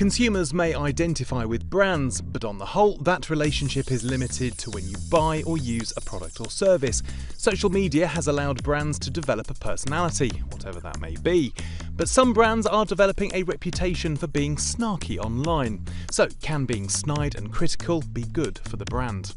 Consumers may identify with brands, but on the whole, that relationship is limited to when you buy or use a product or service. Social media has allowed brands to develop a personality, whatever that may be. But some brands are developing a reputation for being snarky online. So, can being snide and critical be good for the brand?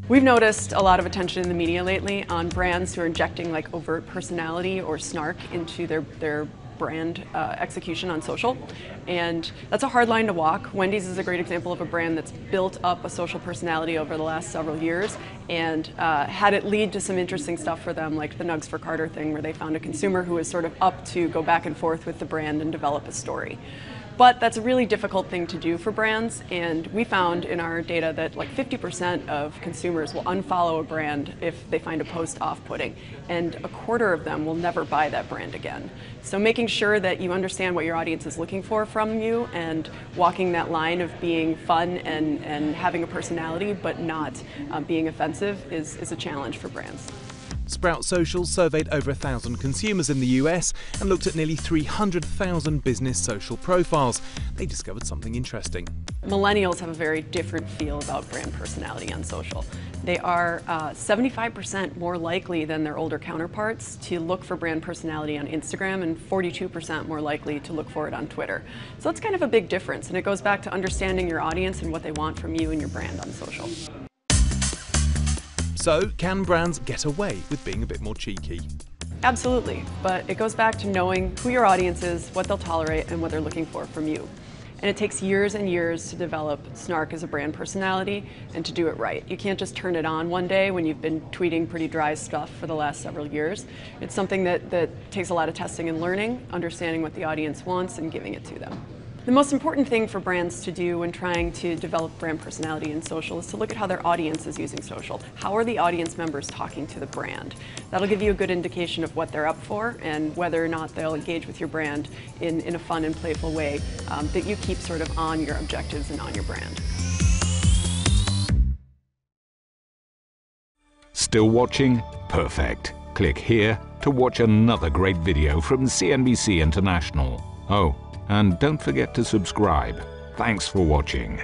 We've noticed a lot of attention in the media lately on brands who are injecting like overt personality or snark into their brand execution on social, and that's a hard line to walk. Wendy's is a great example of a brand that's built up a social personality over the last several years and had it lead to some interesting stuff for them, like the Nugs for Carter thing, where they found a consumer who was sort of up to go back and forth with the brand and develop a story. But that's a really difficult thing to do for brands, and we found in our data that like 50% of consumers will unfollow a brand if they find a post off-putting, and a quarter of them will never buy that brand again. So making sure that you understand what your audience is looking for from you and walking that line of being fun and having a personality but not being offensive is a challenge for brands. Sprout Social surveyed over 1,000 consumers in the US and looked at nearly 300,000 business social profiles. They discovered something interesting. Millennials have a very different feel about brand personality on social. They are 75% more likely than their older counterparts to look for brand personality on Instagram and 42% more likely to look for it on Twitter. So that's kind of a big difference, and it goes back to understanding your audience and what they want from you and your brand on social. So, can brands get away with being a bit more cheeky? Absolutely, but it goes back to knowing who your audience is, what they'll tolerate, and what they're looking for from you. And it takes years and years to develop snark as a brand personality and to do it right. You can't just turn it on one day when you've been tweeting pretty dry stuff for the last several years. It's something that takes a lot of testing and learning, understanding what the audience wants and giving it to them. The most important thing for brands to do when trying to develop brand personality in social is to look at how their audience is using social. How are the audience members talking to the brand? That'll give you a good indication of what they're up for and whether or not they'll engage with your brand in a fun and playful way that you keep sort of on your objectives and on your brand. Still watching? Perfect. Click here to watch another great video from CNBC International. Oh, and don't forget to subscribe. Thanks for watching.